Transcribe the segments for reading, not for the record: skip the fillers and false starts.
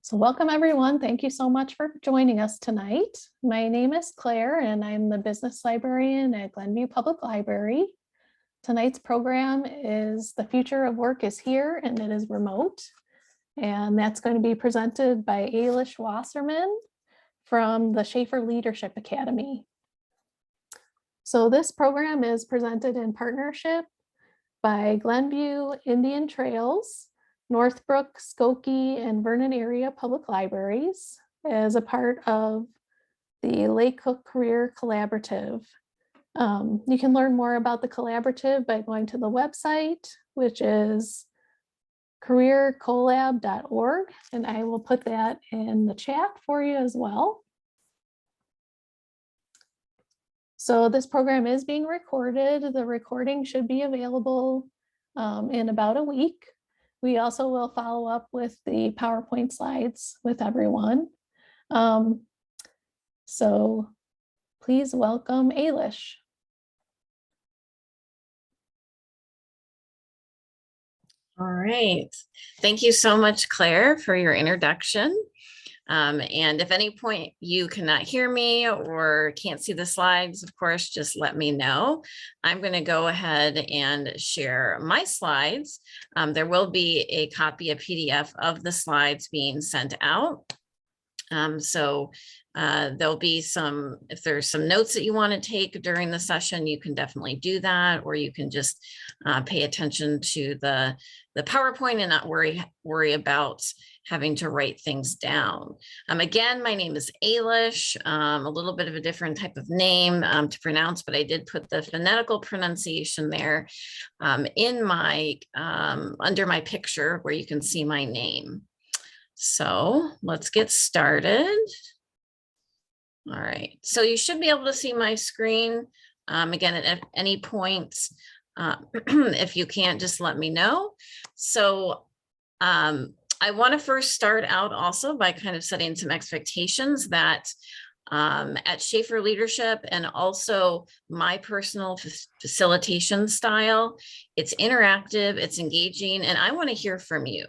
So welcome everyone. Thank you so much for joining us tonight. My name is Claire and I'm the business librarian at Glenview Public Library. Tonight's program is The Future of Work is Here and it is remote. And that's going to be presented by Eilis Wasserman from the Shafer Leadership Academy. So this program is presented in partnership by Glenview Indian Trails, Northbrook, Skokie, and Vernon area public libraries as a part of the Lake Cook Career Collaborative. You can learn more about the collaborative by going to the website, which is careercollab.org, and I will put that in the chat for you as well. So this program is being recorded. The recording should be available in about a week. We also will follow up with the PowerPoint slides with everyone. So please welcome Eilis. All right. Thank you so much, Claire, for your introduction. And if at any point you cannot hear me or can't see the slides, of course, just let me know. I'm going to go ahead and share my slides. There will be a copy, a PDF of the slides being sent out. There'll be if there's some notes that you want to take during the session, you can definitely do that, or you can just pay attention to the PowerPoint and not worry about having to write things down. Again, my name is Eilis, a little bit of a different type of name to pronounce, but I did put the phonetical pronunciation there in my under my picture where you can see my name. So let's get started. All right, so you should be able to see my screen. Again, at any point, if you can't, just let me know. So I want to first start out also by kind of setting some expectations that at Shafer Leadership and also my personal facilitation style, it's interactive, it's engaging, and I want to hear from you.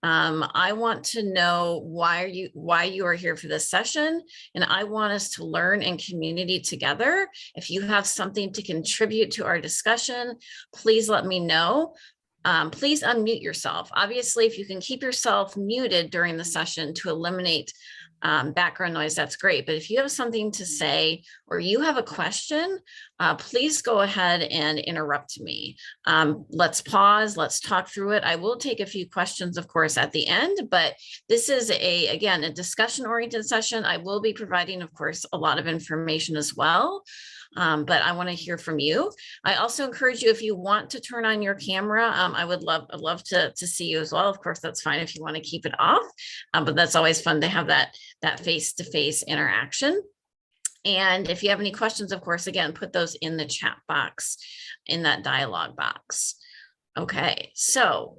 I want to know why you are here for this session, and I want us to learn in community together. If you have something to contribute to our discussion, please let me know. Please unmute yourself. Obviously, if you can keep yourself muted during the session to eliminate background noise, that's great. But if you have something to say or you have a question, please go ahead and interrupt me. Let's pause, let's talk through it. I will take a few questions, of course, at the end, but this is again, a discussion-oriented session. I will be providing, of course, a lot of information as well. But I want to hear from you. I also encourage you, if you want to turn on your camera, I would love to see you as well. Of course, that's fine if you want to keep it off, but that's always fun to have that face-to-face interaction. And if you have any questions, of course, again, put those in the chat box, in that dialog box. Okay, so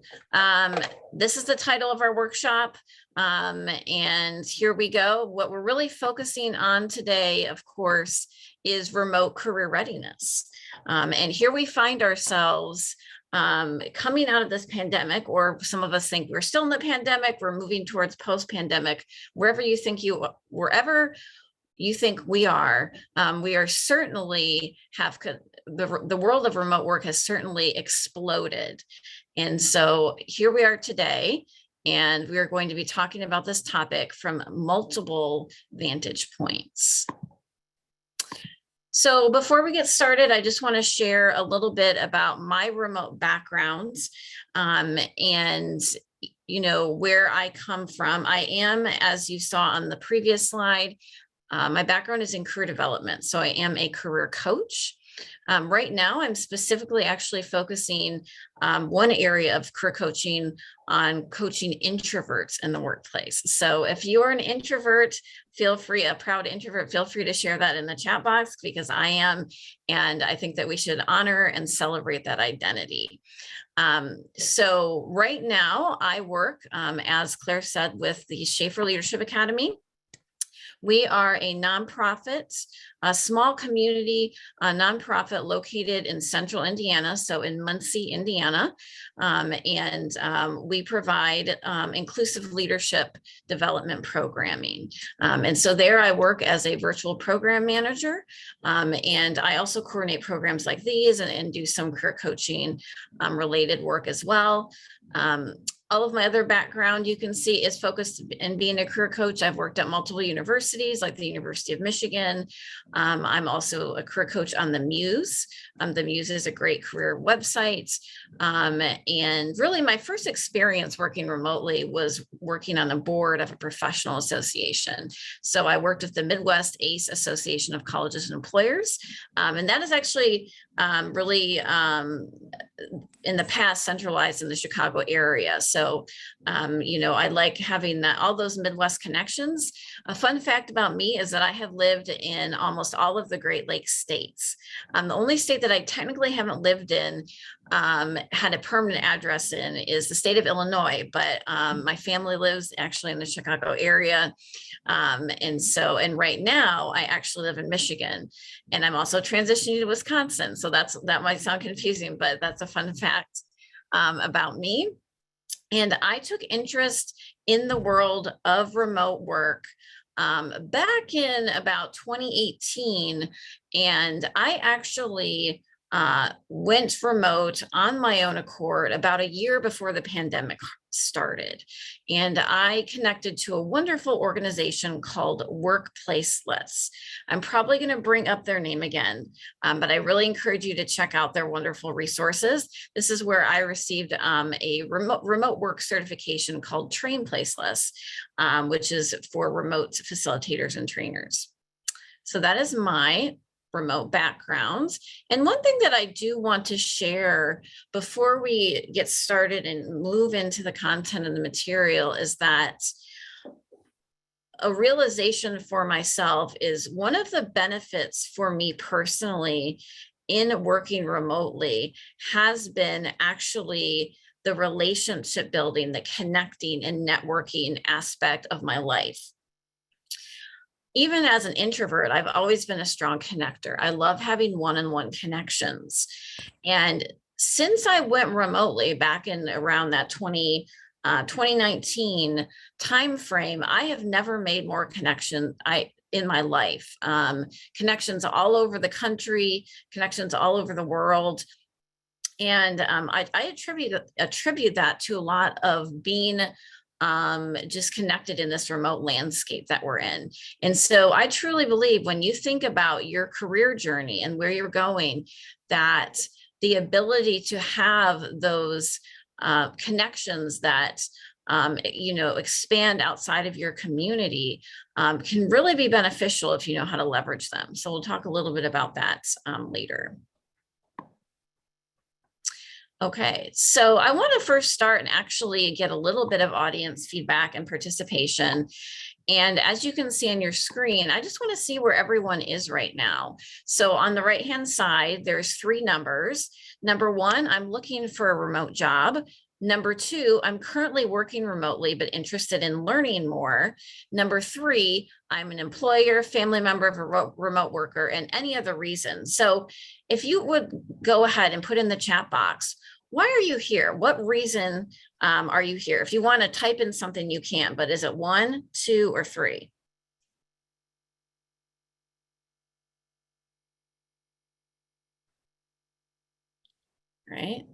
this is the title of our workshop. And here we go. What we're really focusing on today, of course, is remote career readiness. And here we find ourselves coming out of this pandemic, or some of us think we're still in the pandemic, we're moving towards post-pandemic, wherever you think we are certainly the world of remote work has certainly exploded. And so here we are today, and we are going to be talking about this topic from multiple vantage points. So before we get started, I just want to share a little bit about my remote backgrounds and where I come from. I am, as you saw on the previous slide, my background is in career development. So I am a career coach. Right now, I'm specifically actually focusing one area of career coaching on coaching introverts in the workplace. So if you are an introvert, a proud introvert, feel free to share that in the chat box, because I am, and I think that we should honor and celebrate that identity. So right now I work, as Claire said, with the Shafer Leadership Academy. We are a nonprofit, a small community nonprofit located in central Indiana, so in Muncie, Indiana. We provide inclusive leadership development programming. And so there I work as a virtual program manager. And I also coordinate programs like these and do some career coaching related work as well. All of my other background you can see is focused in being a career coach. I've worked at multiple universities like the University of Michigan. I'm also a career coach on the Muse. The Muse is a great career website. And really my first experience working remotely was working on a board of a professional association. So I worked with the Midwest ACE Association of Colleges and Employers. And that is actually really in the past centralized in the Chicago area. So, I like having all those Midwest connections. A fun fact about me is that I have lived in almost all of the Great Lakes states. The only state that I technically haven't lived in, had a permanent address in, is the state of Illinois, but my family lives actually in the Chicago area. And right now I actually live in Michigan, and I'm also transitioning to Wisconsin. So that might sound confusing, but that's a fun fact about me. And I took interest in the world of remote work back in about 2018. And I actually went remote on my own accord about a year before the pandemic started. And I connected to a wonderful organization called Workplaceless. I'm probably going to bring up their name again, but I really encourage you to check out their wonderful resources. This is where I received a remote work certification called Train Placeless, which is for remote facilitators and trainers. So that is my remote backgrounds. And one thing that I do want to share before we get started and move into the content of the material is that a realization for myself is one of the benefits for me personally in working remotely has been actually the relationship building, the connecting and networking aspect of my life. Even as an introvert, I've always been a strong connector. I love having one-on-one connections. And since I went remotely back in around that 2019 timeframe, I have never made more connection in my life. Connections all over the country, connections all over the world. And I attribute that to a lot of being just connected in this remote landscape that we're in. And so I truly believe when you think about your career journey and where you're going, that the ability to have those connections that expand outside of your community can really be beneficial if you know how to leverage them. So we'll talk a little bit about that later. Okay, so I want to first start and actually get a little bit of audience feedback and participation. And as you can see on your screen, I just want to see where everyone is right now. So on the right-hand side, there's 3 numbers. Number 1, I'm looking for a remote job. Number 2, I'm currently working remotely, but interested in learning more. Number 3, I'm an employer, family member of a remote worker, and any other reason. So if you would go ahead and put in the chat box, why are you here? What reason are you here? If you want to type in something, you can, but is it 1, 2, or 3? Right.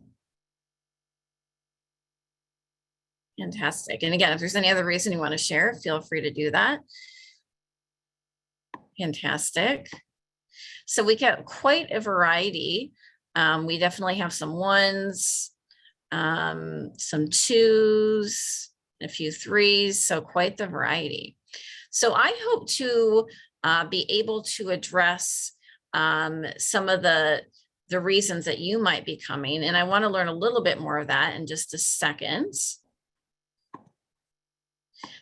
Fantastic. And again, if there's any other reason you want to share, feel free to do that. Fantastic. So we get quite a variety. We definitely have some 1s, some 2s, a few 3s, so quite the variety. So I hope to be able to address some of the reasons that you might be coming, and I want to learn a little bit more of that in just a second.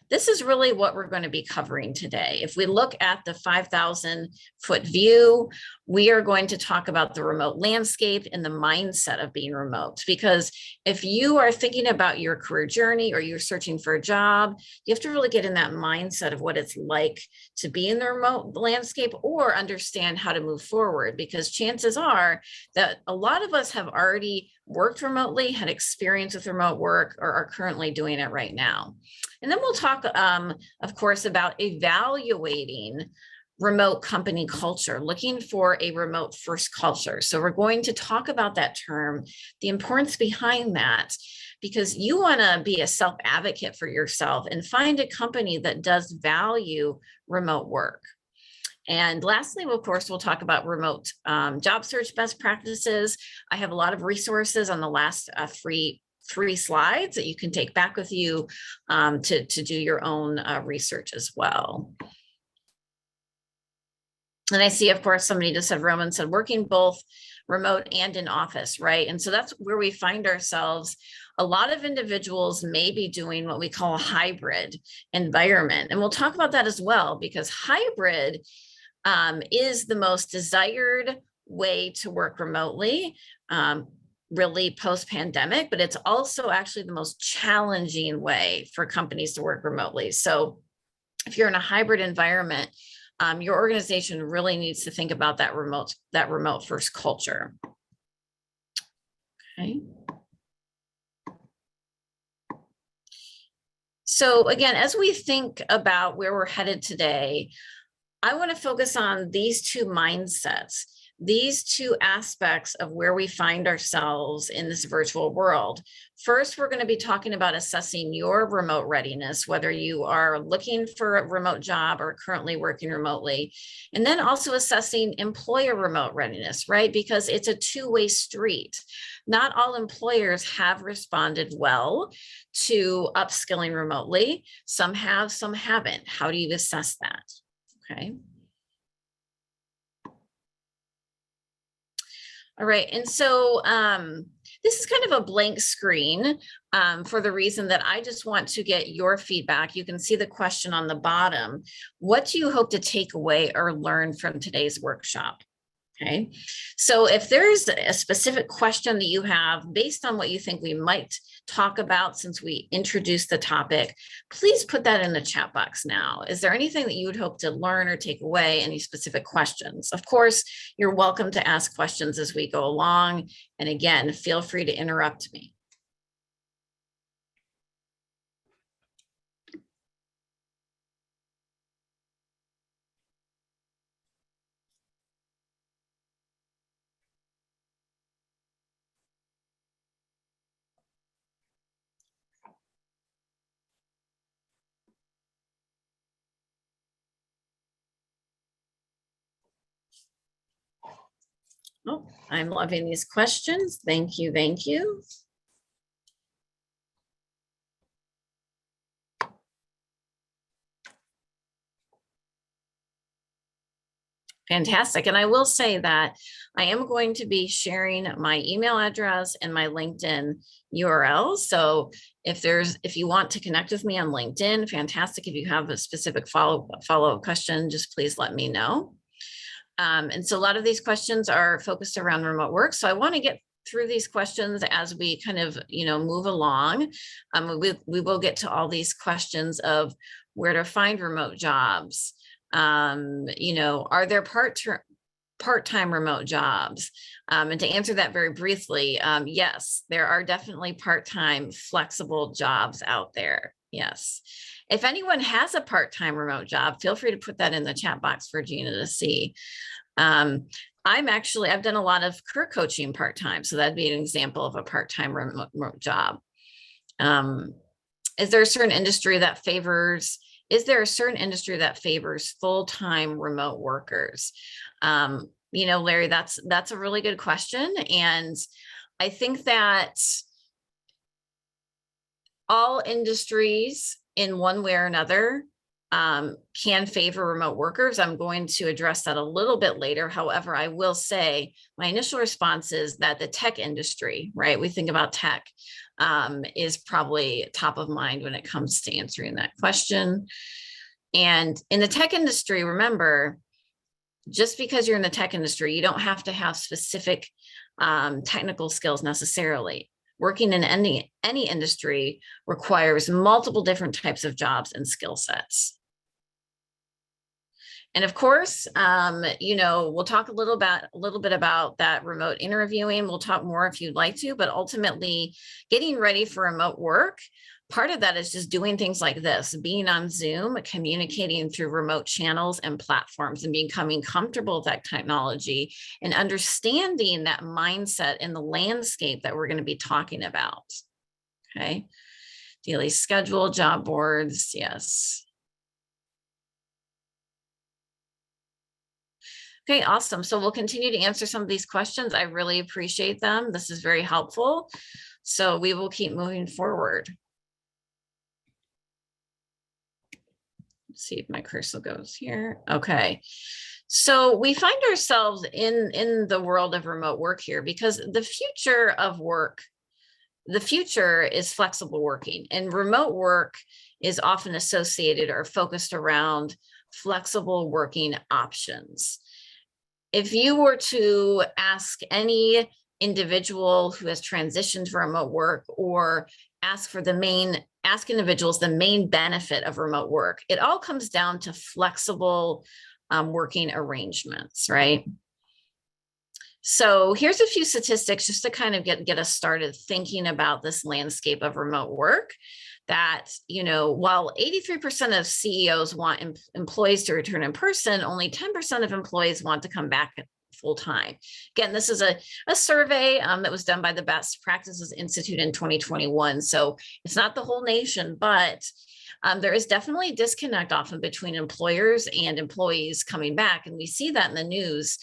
this is really what we're going to be covering today. If we look at the 5,000-foot view, we are going to talk about the remote landscape and the mindset of being remote. Because if you are thinking about your career journey or you're searching for a job, you have to really get in that mindset of what it's like to be in the remote landscape or understand how to move forward. Because chances are that a lot of us have already worked remotely, had experience with remote work, or are currently doing it right now. And then we'll talk, of course, about evaluating remote company culture, looking for a remote first culture. So we're going to talk about that term, the importance behind that, because you want to be a self-advocate for yourself and find a company that does value remote work. And lastly, of course, we'll talk about remote job search best practices. I have a lot of resources on the last three slides that you can take back with you to do your own research as well. And I see, of course, somebody just said, Roman said, working both remote and in office, right? And so that's where we find ourselves. A lot of individuals may be doing what we call a hybrid environment. And we'll talk about that as well, because hybrid is the most desired way to work remotely, really post-pandemic, but it's also actually the most challenging way for companies to work remotely. So if you're in a hybrid environment, your organization really needs to think about that remote first culture. Okay. So again, as we think about where we're headed today, I want to focus on these two mindsets, these two aspects of where we find ourselves in this virtual world. First, we're going to be talking about assessing your remote readiness, whether you are looking for a remote job or currently working remotely, and then also assessing employer remote readiness, right? Because it's a two-way street. Not all employers have responded well to upskilling remotely. Some have, some haven't. How do you assess that? Okay. All right, and so this is kind of a blank screen for the reason that I just want to get your feedback. You can see the question on the bottom. What do you hope to take away or learn from today's workshop? Okay, so if there's a specific question that you have based on what you think we might talk about since we introduced the topic, please put that in the chat box now. Is there anything that you would hope to learn or take away? Any specific questions? Of course, you're welcome to ask questions as we go along. And again, feel free to interrupt me. Oh, I'm loving these questions. Thank you. Thank you. Fantastic. And I will say that I am going to be sharing my email address and my LinkedIn URL. So if you want to connect with me on LinkedIn, fantastic. If you have a specific follow-up question, just please let me know. And so a lot of these questions are focused around remote work. So I want to get through these questions as we kind of, move along. We will get to all these questions of where to find remote jobs. Are there part-time remote jobs? And to answer that very briefly, yes, there are definitely part-time flexible jobs out there. Yes. If anyone has a part-time remote job, feel free to put that in the chat box for Gina to see. I've done a lot of career coaching part-time. So that'd be an example of a part-time remote job. Is there a certain industry that favors full-time remote workers? Larry, that's a really good question. And I think that all industries in one way or another can favor remote workers. I'm going to address that a little bit later. However, I will say my initial response is that the tech industry, right? We think about tech, is probably top of mind when it comes to answering that question. And in the tech industry, remember, just because you're in the tech industry, you don't have to have specific technical skills necessarily. Working in any industry requires multiple different types of jobs and skill sets. And of course, we'll talk a little bit about that remote interviewing. We'll talk more if you'd like to, but ultimately getting ready for remote work, part of that is just doing things like this, being on Zoom, communicating through remote channels and platforms, and becoming comfortable with that technology and understanding that mindset and the landscape that we're going to be talking about. Okay. Daily schedule, job boards. Yes. Okay, awesome. So we'll continue to answer some of these questions. I really appreciate them. This is very helpful. So we will keep moving forward. Let's see if my cursor goes here. Okay. So we find ourselves in the world of remote work here because the future of work, the future is flexible working, and remote work is often associated or focused around flexible working options. If you were to ask any individual who has transitioned to remote work, or ask individuals the main benefit of remote work, it all comes down to flexible working arrangements, right? So here's a few statistics just to kind of get us started thinking about this landscape of remote work. That, while 83% of CEOs want employees to return in person, only 10% of employees want to come back full time. Again, this is a survey that was done by the Best Practices Institute in 2021. So it's not the whole nation, but there is definitely a disconnect often between employers and employees coming back. And we see that in the news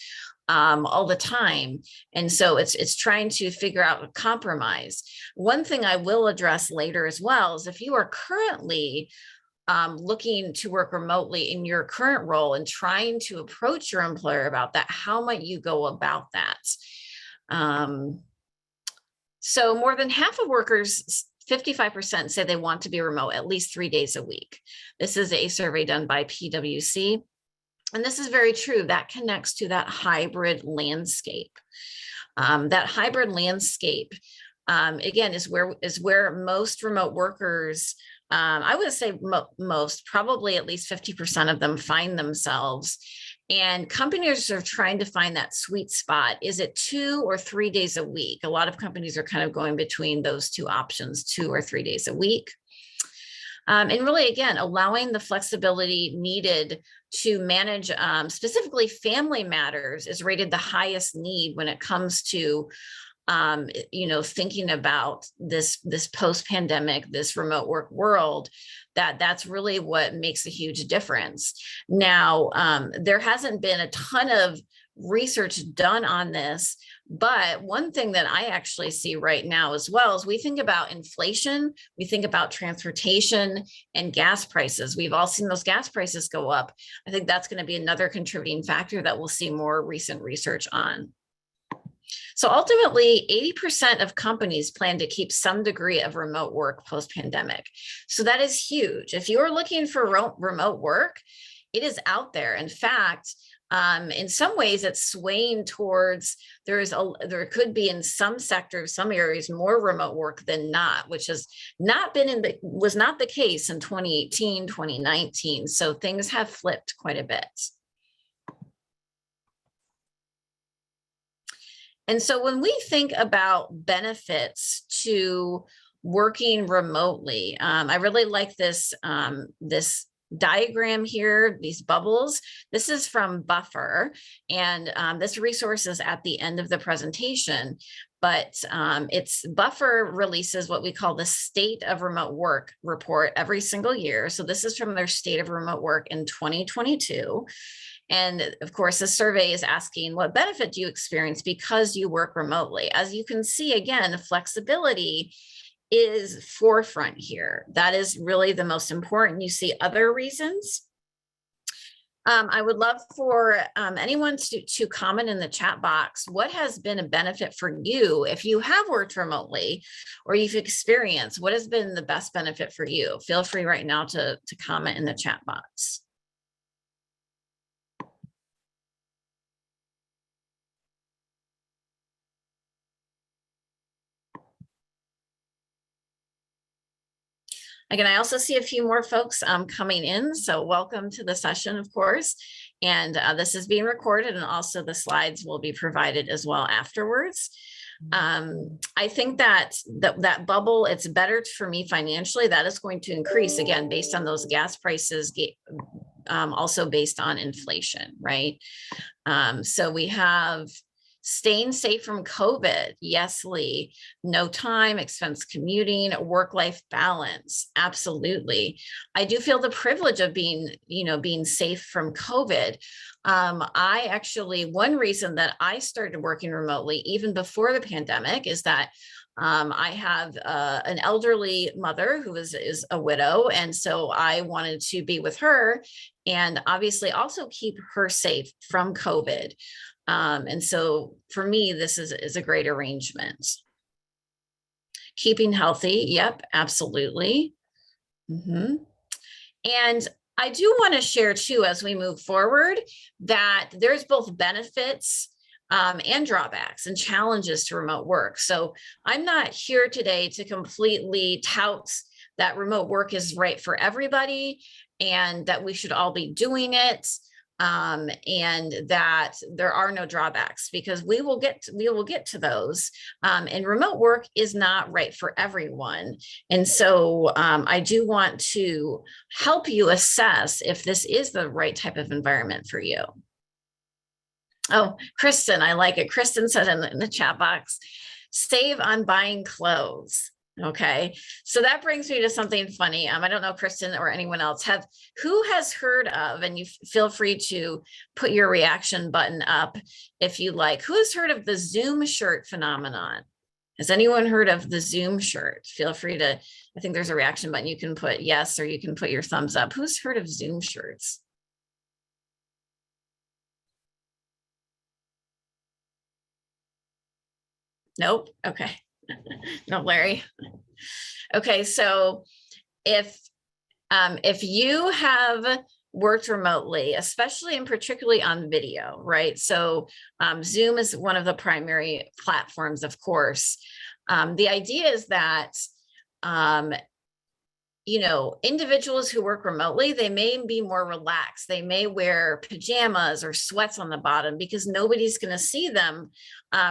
all the time. And so it's trying to figure out a compromise. One thing I will address later as well is if you are currently looking to work remotely in your current role and trying to approach your employer about that, how might you go about that? So more than half of workers, 55%, say they want to be remote at least 3 days a week. This is a survey done by PwC. And this is very true. That connects to that hybrid landscape. That hybrid landscape, again, is where most remote workers, I would say most, probably at least 50% of them find themselves. And companies are trying to find that sweet spot. Is it 2 or 3 days a week? A lot of companies are kind of going between those two options, 2 or 3 days a week. And really, again, allowing the flexibility needed to manage specifically family matters is rated the highest need when it comes to, thinking about this post-pandemic, this remote work world. That's really what makes a huge difference. Now, there hasn't been a ton of research done on this, but one thing that I actually see right now as well is we think about inflation, we think about transportation and gas prices. We've all seen those gas prices go up. I think that's going to be another contributing factor that we'll see more recent research on. So ultimately, 80% of companies plan to keep some degree of remote work post-pandemic. So that is huge. If you're looking for remote work, it is out there. In fact, in some ways, it's swaying towards there could be in some sectors, some areas, more remote work than not, which has not been was not the case in 2018, 2019. So things have flipped quite a bit. And so when we think about benefits to working remotely, I really like this diagram here, these bubbles. This is from Buffer, and this resource is at the end of the presentation, but Buffer releases what we call the State of Remote Work report every single year. So this is from their State of Remote Work in 2022. And of course, the survey is asking, what benefit do you experience because you work remotely? As you can see, again, flexibility is forefront here. That is really the most important. You see other reasons. I would love for anyone to comment in the chat box. What has been a benefit for you if you have worked remotely or you've experienced? What has been the best benefit for you? Feel free right now to comment in the chat box. Again, I also see a few more folks coming in, so welcome to the session, of course. And this is being recorded, and also the slides will be provided as well afterwards. I think that that bubble, it's better for me financially. That is going to increase, again, based on those gas prices, also based on inflation, right? So we have staying safe from COVID. Yes, Lee. No time, expense commuting, work-life balance. Absolutely. I do feel the privilege of being safe from COVID. I actually, one reason that I started working remotely even before the pandemic is that I have an elderly mother who is a widow. And so I wanted to be with her and obviously also keep her safe from COVID. And so for me, this is a great arrangement. Keeping healthy. Yep, absolutely. And I do want to share too, as we move forward, that there's both benefits and drawbacks and challenges to remote work. So I'm not here today to completely tout that remote work is right for everybody and that we should all be doing it. And that there are no drawbacks, because we will get to those. And remote work is not right for everyone. And so I do want to help you assess if this is the right type of environment for you. Oh, Kristen, I like it. Kristen said in the chat box, save on buying clothes. Okay, so that brings me to something funny. I don't know, Kristen or anyone else, who has heard of, and you feel free to put your reaction button up if you like, who has heard of the Zoom shirt phenomenon? Has anyone heard of the Zoom shirt? Feel free to, I think there's a reaction button. You can put yes, or you can put your thumbs up. Who's heard of Zoom shirts? Nope. Okay. No, Larry. Okay, so if you have worked remotely, especially and particularly on video, right? So Zoom is one of the primary platforms, of course. The idea is that individuals who work remotely, they may be more relaxed. They may wear pajamas or sweats on the bottom because nobody's going to see them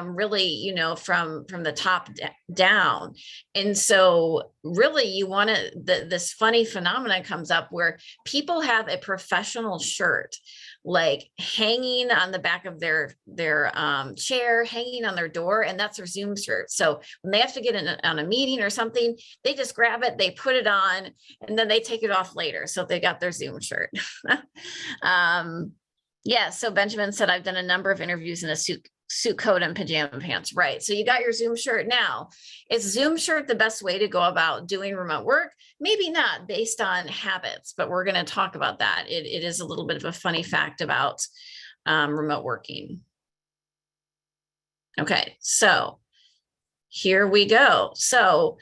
really, from the top down. And so really you want to, this funny phenomenon comes up where people have a professional shirt like hanging on the back of their chair, hanging on their door, and that's their Zoom shirt. So when they have to get in on a meeting or something, they just grab it, they put it on, and then they take it off later. So they got their Zoom shirt. Yeah, so Benjamin said, I've done a number of interviews in a suit coat and pajama pants. Right. So you got your Zoom shirt. Now, is Zoom shirt the best way to go about doing remote work? Maybe not, based on habits, but we're going to talk about that. It is a little bit of a funny fact about remote working. Okay, so here we go. So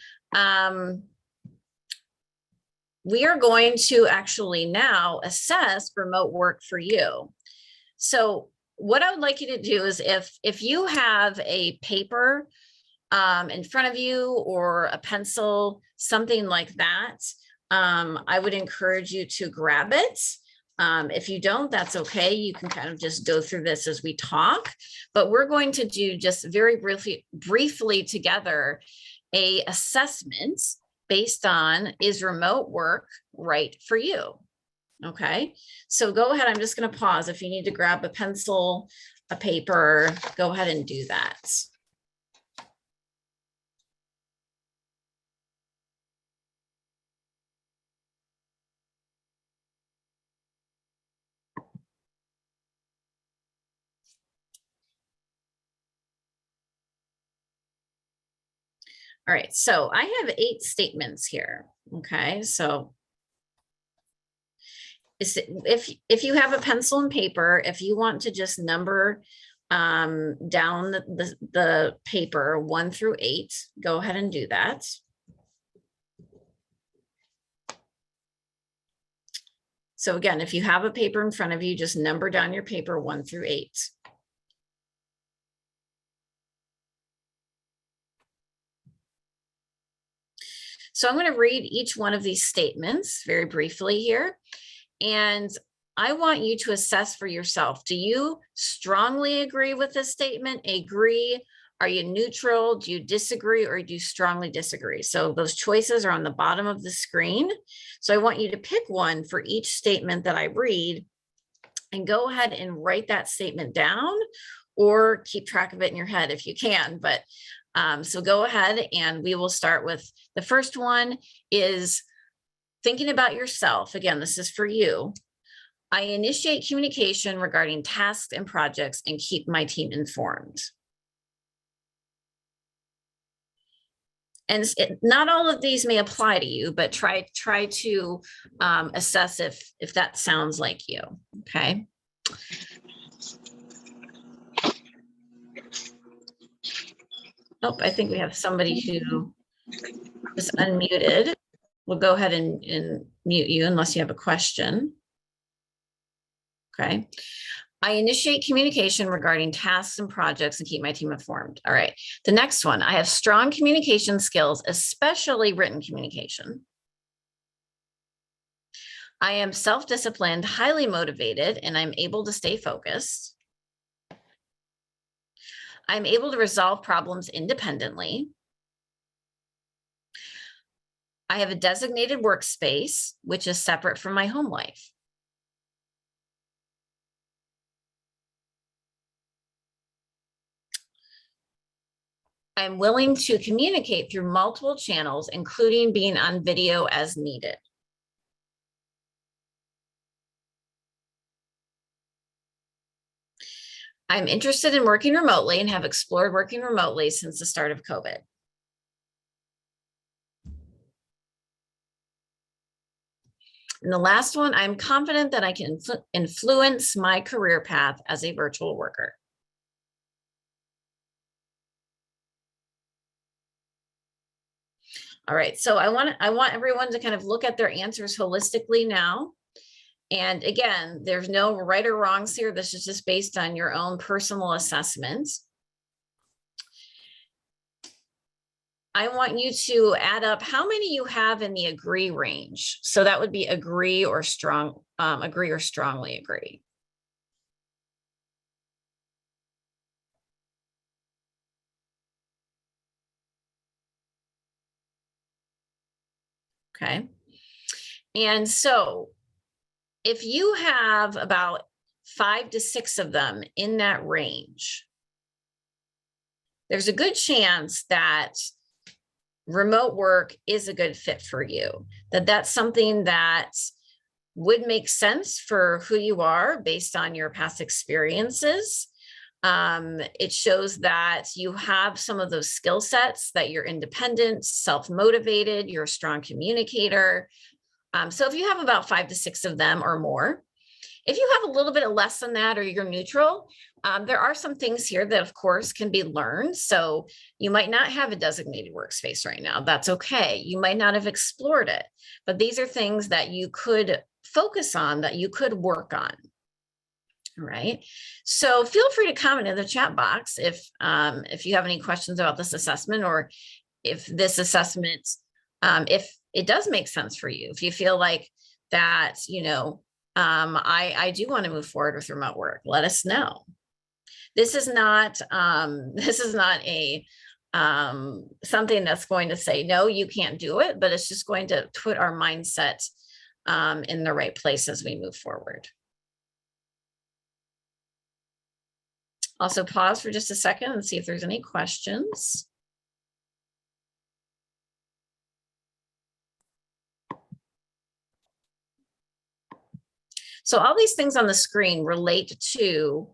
we are going to actually now assess remote work for you. So what I would like you to do is if you have a paper in front of you or a pencil, something like that, I would encourage you to grab it. If you don't, that's okay. You can kind of just go through this as we talk, but we're going to do just very briefly together a assessment based on, is remote work right for you? Okay, so go ahead. I'm just going to pause. If you need to grab a pencil, a paper, go ahead and do that. All right, so I have 8 statements here. Okay, so if you have a pencil and paper, if you want to just number down the paper 1 through 8, go ahead and do that. So again, if you have a paper in front of you, just number down your paper 1 through 8. So I'm going to read each one of these statements very briefly here. And I want you to assess for yourself. Do you strongly agree with this statement? Agree? Are you neutral? Do you disagree, or do you strongly disagree? So those choices are on the bottom of the screen. So I want you to pick one for each statement that I read and go ahead and write that statement down, or keep track of it in your head if you can. But so go ahead, and we will start with the first one is thinking about yourself. Again, this is for you. I initiate communication regarding tasks and projects and keep my team informed. And not all of these may apply to you, but try to assess if that sounds like you. Okay. Oh, I think we have somebody who is unmuted. We'll go ahead and mute you unless you have a question. Okay. I initiate communication regarding tasks and projects and keep my team informed. All right. The next one, I have strong communication skills, especially written communication. I am self-disciplined, highly motivated, and I'm able to stay focused. I'm able to resolve problems independently. I have a designated workspace, which is separate from my home life. I'm willing to communicate through multiple channels, including being on video as needed. I'm interested in working remotely and have explored working remotely since the start of COVID. And the last one, I'm confident that I can influence my career path as a virtual worker. All right, so I want everyone to kind of look at their answers holistically now. And again, there's no right or wrongs here. This is just based on your own personal assessments. I want you to add up how many you have in the agree range. So that would be agree or strong, agree or strongly agree. Okay. And so if you have about 5 to 6 of them in that range, there's a good chance that remote work is a good fit for you, that's something that would make sense for who you are based on your past experiences. It shows that you have some of those skill sets, that you're independent, self-motivated, you're a strong communicator. So if you have about 5 to 6 of them or more, if you have a little bit less than that, or you're neutral, there are some things here that of course can be learned. So you might not have a designated workspace right now. That's okay. You might not have explored it, but these are things that you could focus on, that you could work on. All right. So feel free to comment in the chat box if you have any questions about this assessment, or if this assessment, if it does make sense for you, if you feel like that, I do want to move forward with remote work, let us know. This is not a something that's going to say, no, you can't do it, but it's just going to put our mindset in the right place as we move forward. Also pause for just a second and see if there's any questions. So all these things on the screen relate to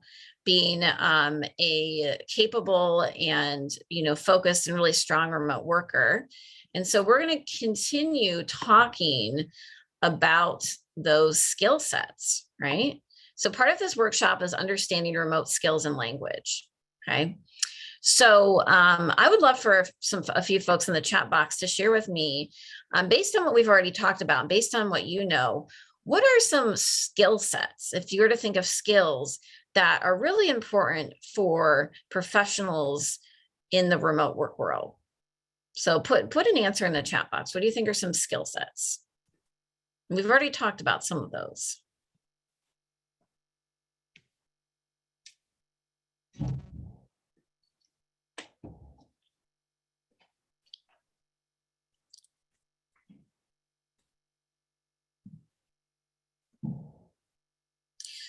being a capable and, focused and really strong remote worker. And so we're going to continue talking about those skill sets, right? So part of this workshop is understanding remote skills and language. Okay. So I would love for a few folks in the chat box to share with me, based on what we've already talked about, based on what you know, what are some skill sets, if you were to think of skills that are really important for professionals in the remote work world? So put an answer in the chat box. What do you think are some skill sets? We've already talked about some of those.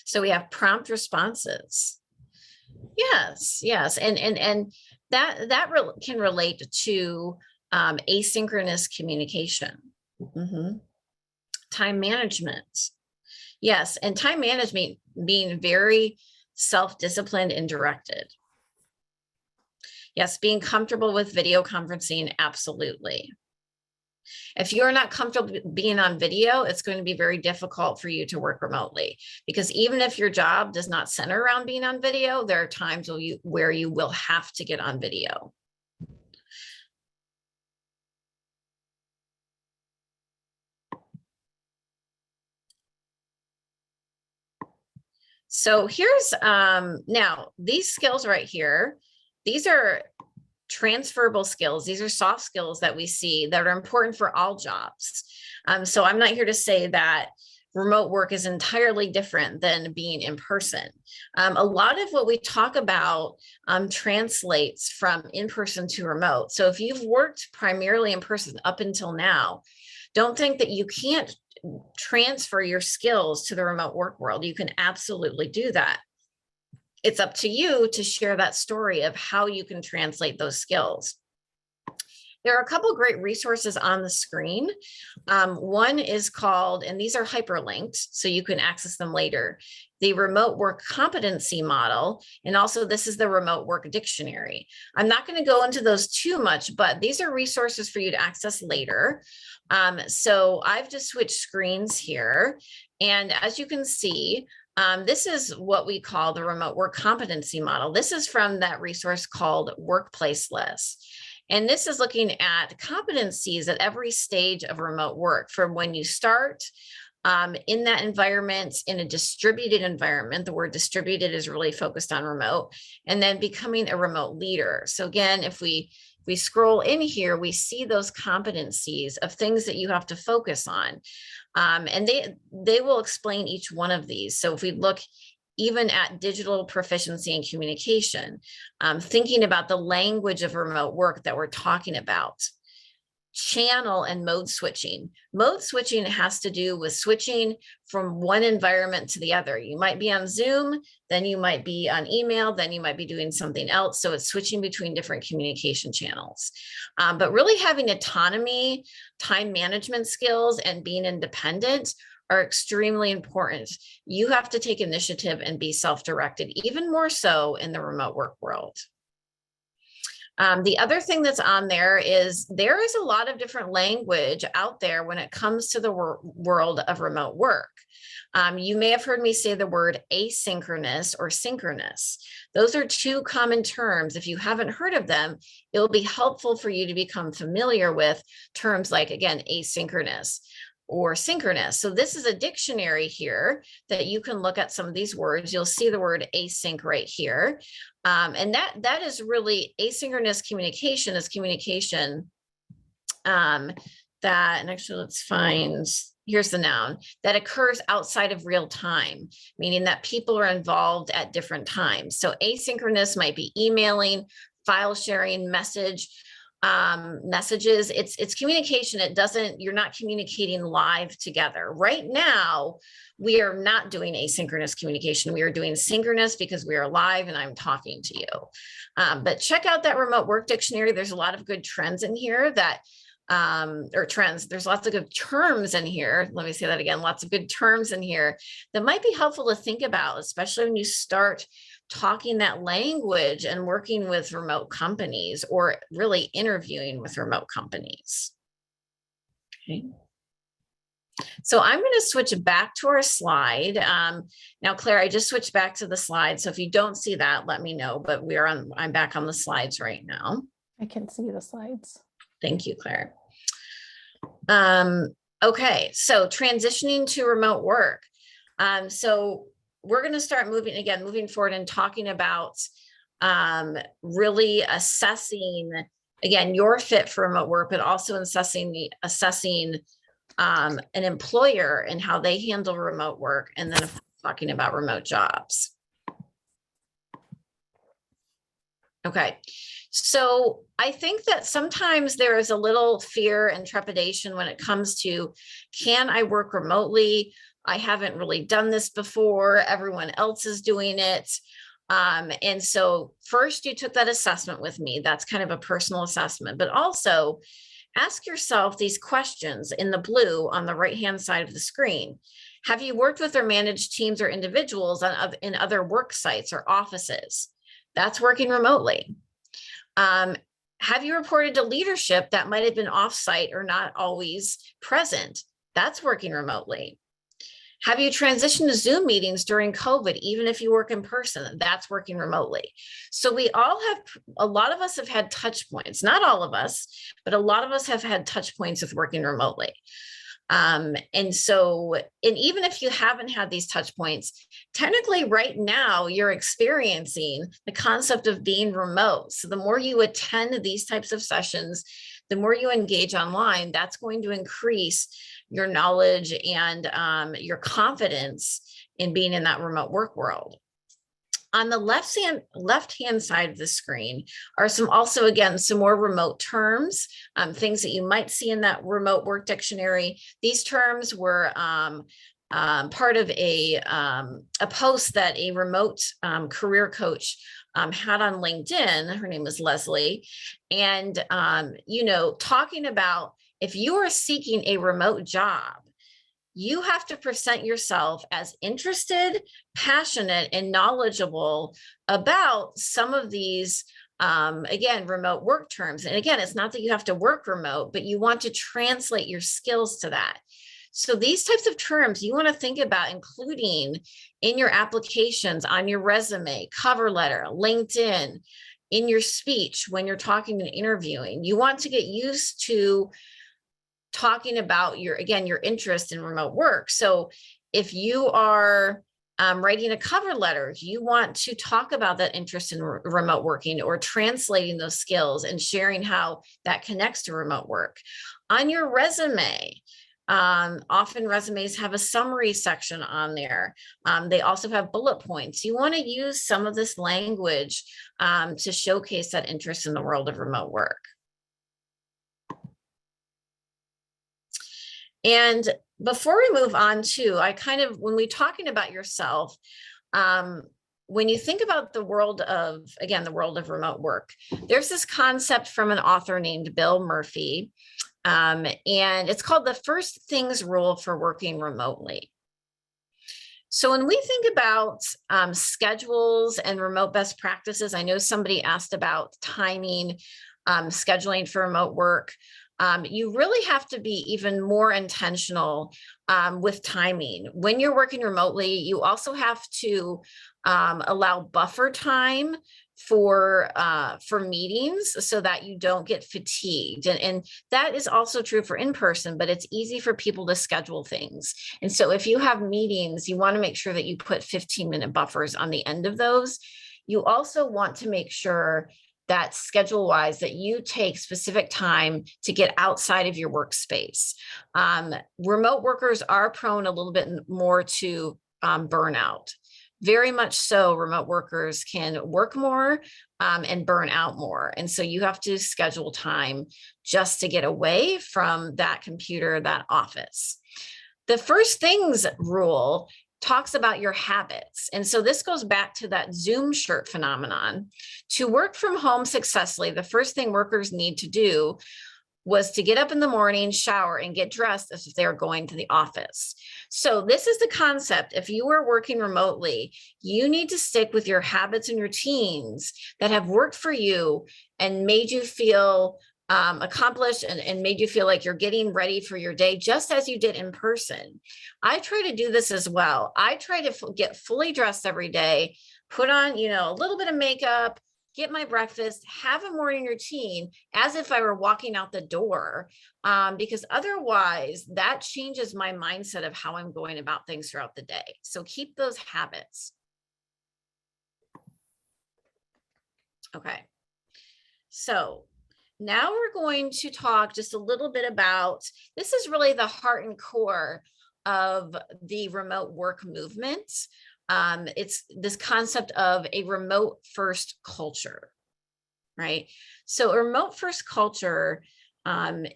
So we have prompt responses. Yes, yes. And that can relate to asynchronous communication. Time management. Yes, and time management being very self-disciplined and directed. Yes, being comfortable with video conferencing, absolutely. If you're not comfortable being on video, it's going to be very difficult for you to work remotely, because even if your job does not center around being on video, there are times where you will have to get on video. So here's, now these skills right here, these are transferable skills. These are soft skills that we see that are important for all jobs. So I'm not here to say that remote work is entirely different than being in person. A lot of what we talk about translates from in-person to remote. So if you've worked primarily in person up until now, don't think that you can't transfer your skills to the remote work world. You can absolutely do that. It's up to you to share that story of how you can translate those skills. There are a couple of great resources on the screen. One is called, and these are hyperlinked, so you can access them later, the Remote Work Competency Model, and also this is the Remote Work Dictionary. I'm not going to go into those too much, but these are resources for you to access later. So I've just switched screens here, and as you can see, this is what we call the Remote Work Competency Model. This is from that resource called Workplace List. And this is looking at competencies at every stage of remote work, from when you start in that environment, in a distributed environment. The word distributed is really focused on remote, and then becoming a remote leader. So again, if we scroll in here, we see those competencies of things that you have to focus on. And they will explain each one of these. So if we look even at digital proficiency and communication, thinking about the language of remote work that we're talking about, channel and mode switching. Mode switching has to do with switching from one environment to the other. You might be on Zoom, then you might be on email, then you might be doing something else. So it's switching between different communication channels. But really having autonomy, time management skills, and being independent are extremely important. You have to take initiative and be self-directed, even more so in the remote work world. The other thing that's on there is a lot of different language out there when it comes to the world of remote work. You may have heard me say the word asynchronous or synchronous. Those are two common terms. If you haven't heard of them, it will be helpful for you to become familiar with terms like, again, asynchronous or synchronous. So this is a dictionary here that you can look at some of these words. You'll see the word async right here. And that is really asynchronous communication is communication and actually let's find, here's the noun, that occurs outside of real time, meaning that people are involved at different times. So asynchronous might be emailing, file sharing, messages. It's communication. You're not communicating live together. Right now, we are not doing asynchronous communication. We are doing synchronous because we are live and I'm talking to you. But check out that remote work dictionary. There's a lot of good trends in here there's lots of good terms in here. Let me say that again, lots of good terms in here that might be helpful to think about, especially when you start talking that language and working with remote companies, or really interviewing with remote companies. Okay. So I'm going to switch back to our slide. Now, Claire, I just switched back to the slide. So if you don't see that, let me know, but I'm back on the slides right now. I can see the slides. Thank you, Claire. Okay, so transitioning to remote work. So we're going to start moving forward and talking about really assessing, again, your fit for remote work, but also assessing an employer and how they handle remote work, and then talking about remote jobs. Okay, so I think that sometimes there is a little fear and trepidation when it comes to, can I work remotely? I haven't really done this before. Everyone else is doing it. And so first you took that assessment with me. That's kind of a personal assessment, but also ask yourself these questions in the blue on the right-hand side of the screen. Have you worked with or managed teams or individuals in other work sites or offices? That's working remotely. Have you reported to leadership that might have been off-site or not always present? That's working remotely. Have you transitioned to Zoom meetings during COVID, even if you work in person? That's working remotely. So a lot of us have had touch points, not all of us, but a lot of us have had touch points with working remotely. And even if you haven't had these touch points, technically right now you're experiencing the concept of being remote. So the more you attend these types of sessions, the more you engage online, that's going to increase your knowledge and your confidence in being in that remote work world. On the left-hand side of the screen are some more remote terms, things that you might see in that remote work dictionary. These terms were part of a post that a remote career coach had on LinkedIn. Her name is Leslie. And, talking about, if you are seeking a remote job, you have to present yourself as interested, passionate, and knowledgeable about some of these, remote work terms. And again, it's not that you have to work remote, but you want to translate your skills to that. So these types of terms you want to think about including in your applications, on your resume, cover letter, LinkedIn, in your speech, when you're talking and interviewing. You want to get used to talking about your interest in remote work. So if you are writing a cover letter, you want to talk about that interest in remote working, or translating those skills and sharing how that connects to remote work. On your resume, often resumes have a summary section on there. They also have bullet points. You want to use some of this language to showcase that interest in the world of remote work. And before we move on to, when we're talking about yourself, when you think about the world of remote work, there's this concept from an author named Bill Murphy, and it's called the First Things Rule for Working Remotely. So when we think about schedules and remote best practices, I know somebody asked about timing, scheduling for remote work. You really have to be even more intentional with timing. When you're working remotely, you also have to allow buffer time for meetings so that you don't get fatigued. And that is also true for in-person, but it's easy for people to schedule things. And so if you have meetings, you want to make sure that you put 15-minute buffers on the end of those. You also want to make sure that schedule-wise that you take specific time to get outside of your workspace. Remote workers are prone a little bit more to burnout. Very much so, remote workers can work more and burn out more. And so you have to schedule time just to get away from that computer, that office. The first things rule talks about your habits. And so this goes back to that Zoom shirt phenomenon. To work from home successfully, the first thing workers need to do was to get up in the morning, shower, and get dressed as if they were going to the office. So this is the concept. If you are working remotely, you need to stick with your habits and routines that have worked for you and made you feel accomplished and made you feel like you're getting ready for your day, just as you did in person. I try to do this as well. I try to get fully dressed every day, put on, a little bit of makeup, get my breakfast, have a morning routine as if I were walking out the door, because otherwise that changes my mindset of how I'm going about things throughout the day. So keep those habits. Okay. So now we're going to talk just a little bit about, this is really the heart and core of the remote work movement. It's this concept of a remote first culture, right? So a remote first culture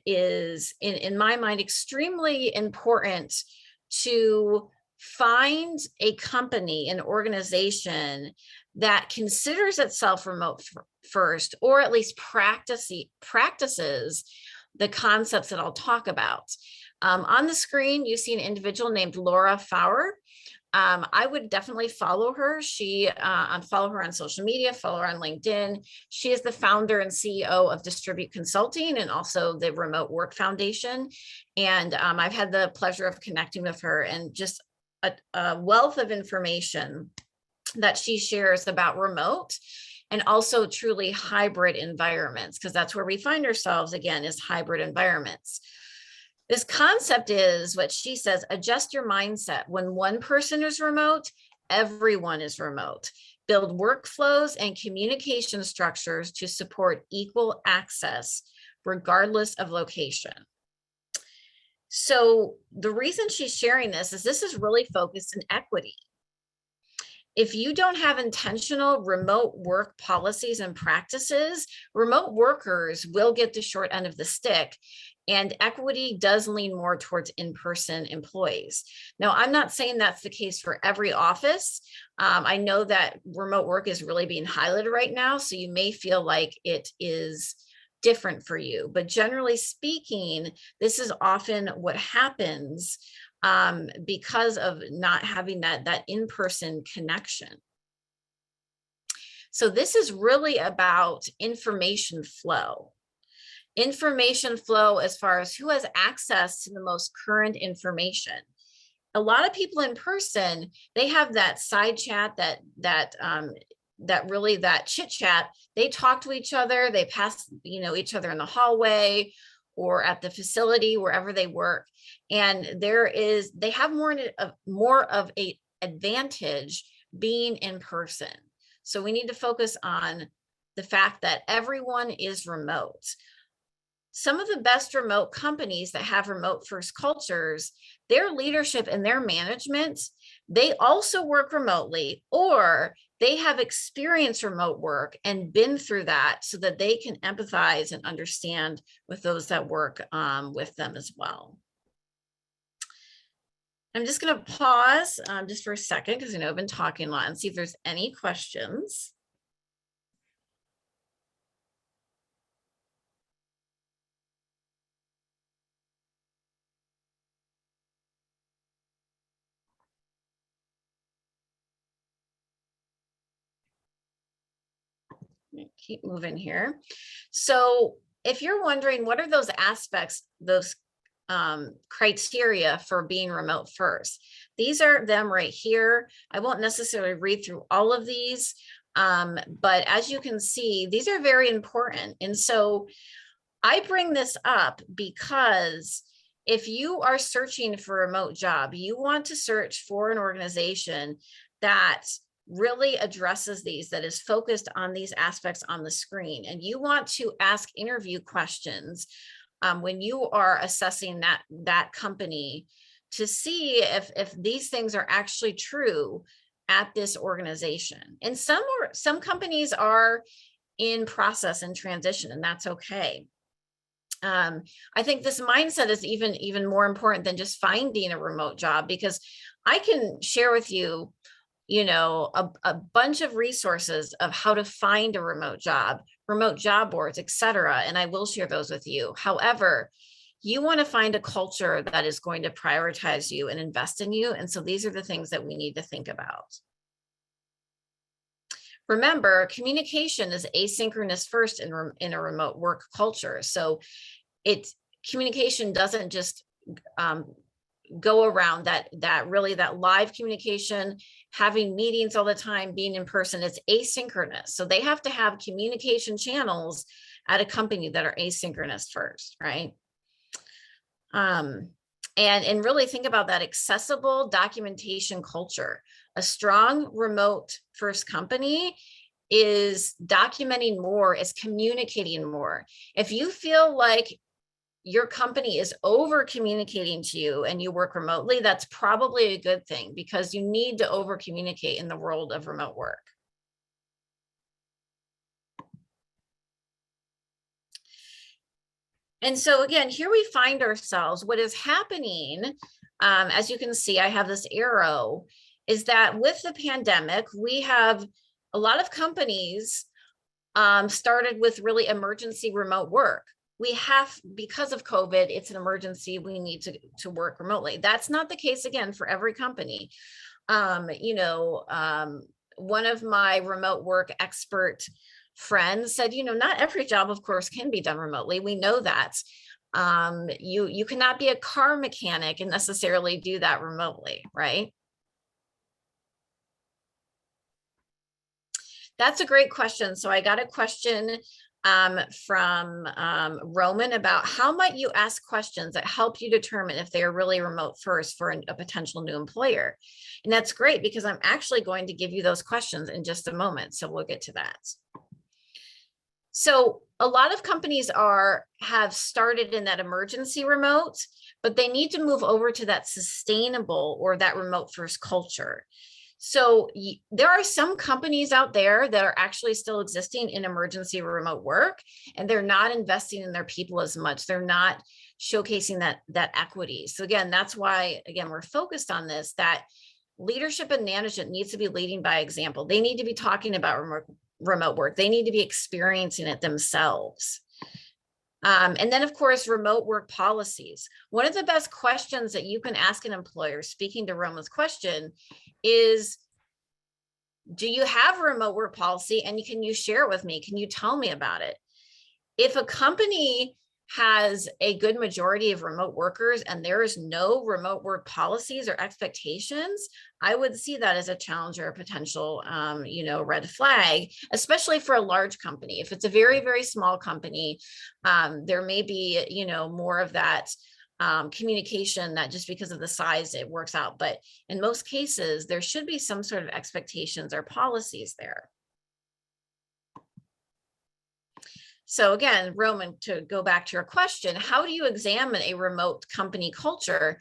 is, in my mind, extremely important to find a company, an organization that considers itself remote first, or at least practices the concepts that I'll talk about. On the screen, you see an individual named Laura Faurer. I would definitely follow her. Follow her on social media, follow her on LinkedIn. She is the founder and CEO of Distribute Consulting and also the Remote Work Foundation. And I've had the pleasure of connecting with her, and just a wealth of information that she shares about remote and also truly hybrid environments, because that's where we find ourselves again, is hybrid environments. This concept is what she says: adjust your mindset. When one person is remote, everyone is remote. Build workflows and communication structures to support equal access, regardless of location. So the reason she's sharing this is really focused in equity. If you don't have intentional remote work policies and practices, remote workers will get the short end of the stick. And equity does lean more towards in-person employees. Now, I'm not saying that's the case for every office. I know that remote work is really being highlighted right now, so you may feel like it is different for you. But generally speaking, this is often what happens because of not having that in-person connection. So this is really about information flow. Information flow as far as who has access to the most current information. A lot of people in person, they have that side chat, that chit chat. They talk to each other, they pass each other in the hallway or at the facility, wherever they work. And they have more of a advantage being in person. So we need to focus on the fact that everyone is remote. Some of the best remote companies that have remote first cultures, their leadership and their management, they also work remotely, or they have experienced remote work and been through that so that they can empathize and understand with those that work with them as well. I'm just going to pause just for a second, because I know I've been talking a lot, and see if there's any questions. Keep moving here. So if you're wondering, what are those aspects, those criteria for being remote first? These are them right here. I won't necessarily read through all of these, but as you can see, these are very important. And so I bring this up because if you are searching for a remote job, you want to search for an organization that really addresses these, that is focused on these aspects on the screen. And you want to ask interview questions when you are assessing that company to see if these things are actually true at this organization. And some companies are in process and transition, and that's okay. I think this mindset is even more important than just finding a remote job, because I can share with you, a bunch of resources of how to find a remote job remote job boards, etc. And I will share those with you. However, you want to find a culture that is going to prioritize you and invest in you. And so these are the things that we need to think about. Remember, communication is asynchronous first in a remote work culture. So communication doesn't just go around that live communication, having meetings all the time, being in person. It's asynchronous. So they have to have communication channels at a company that are asynchronous first, right? And really think about that accessible documentation culture. A strong remote first company is documenting more, is communicating more. If you feel like your company is over communicating to you and you work remotely, that's probably a good thing, because you need to over communicate in the world of remote work. And so again, here we find ourselves, what is happening, as you can see, I have this arrow, is that with the pandemic, we have a lot of companies started with really emergency remote work. We have, because of COVID, it's an emergency, we need to work remotely. That's not the case, again, for every company. One of my remote work expert friends said, not every job, of course, can be done remotely. We know that. You cannot be a car mechanic and necessarily do that remotely, right? That's a great question. So I got a question from Roman about how might you ask questions that help you determine if they are really remote first for a potential new employer. And that's great, because I'm actually going to give you those questions in just a moment. So we'll get to that. So a lot of companies have started in that emergency remote, but they need to move over to that sustainable or that remote first culture. So there are some companies out there that are actually still existing in emergency remote work, and they're not investing in their people as much. They're not showcasing that equity. So again, that's why, again, we're focused on this, that leadership and management needs to be leading by example. They need to be talking about remote work. They need to be experiencing it themselves. And then, of course, remote work policies. One of the best questions that you can ask an employer, speaking to Roman's question, is, do you have a remote work policy, and can you share it with me? Can you tell me about it? If a company has a good majority of remote workers and there is no remote work policies or expectations, I would see that as a challenge or a potential, red flag, especially for a large company. If it's a very, very small company, there may be, more of that communication that just because of the size, it works out. But in most cases, there should be some sort of expectations or policies there. So again, Roman, to go back to your question, how do you examine a remote company culture?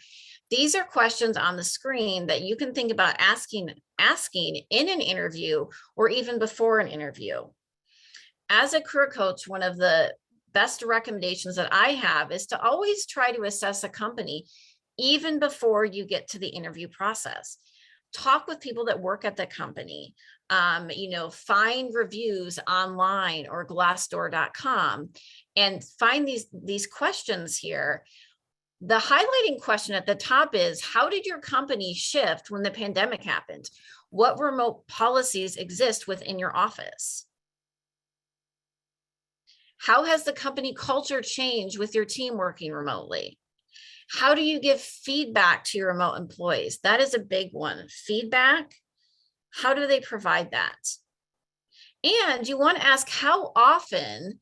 These are questions on the screen that you can think about asking in an interview or even before an interview. As a career coach, one of the best recommendations that I have is to always try to assess a company even before you get to the interview process. Talk with people that work at the company. Find reviews online or glassdoor.com and find these questions here. The highlighting question at the top is, how did your company shift when the pandemic happened? What remote policies exist within your office? How has the company culture changed with your team working remotely? How do you give feedback to your remote employees? That is a big one. Feedback. How do they provide that? And you want to ask how often,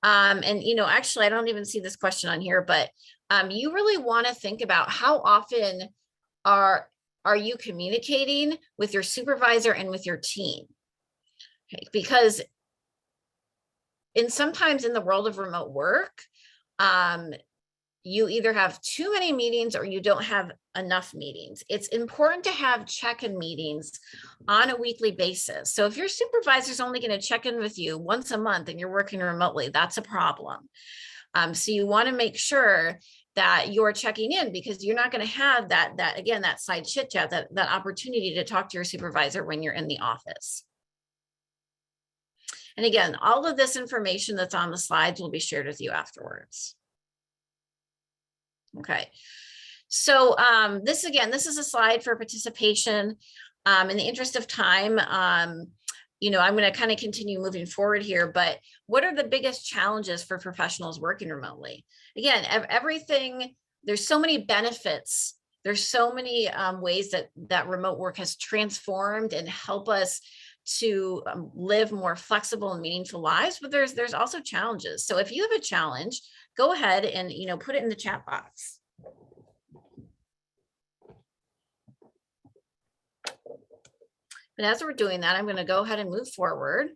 actually, I don't even see this question on here, but you really want to think about how often are you communicating with your supervisor and with your team? Okay, because sometimes in the world of remote work, you either have too many meetings or you don't have enough meetings. It's important to have check-in meetings on a weekly basis. So if your supervisor is only going to check in with you once a month and you're working remotely, that's a problem. So you want to make sure that you're checking in, because you're not going to have that side chit chat, that opportunity to talk to your supervisor when you're in the office. And again, all of this information that's on the slides will be shared with you afterwards. Okay. So this is a slide for participation. In the interest of time, you know, I'm going to kind of continue moving forward here, but what are the biggest challenges for professionals working remotely? Again, everything, there's so many benefits. There's so many ways that remote work has transformed and help us to live more flexible and meaningful lives, but there's also challenges. So if you have a challenge, go ahead and, you know, put it in the chat box. But as we're doing that, I'm going to go ahead and move forward.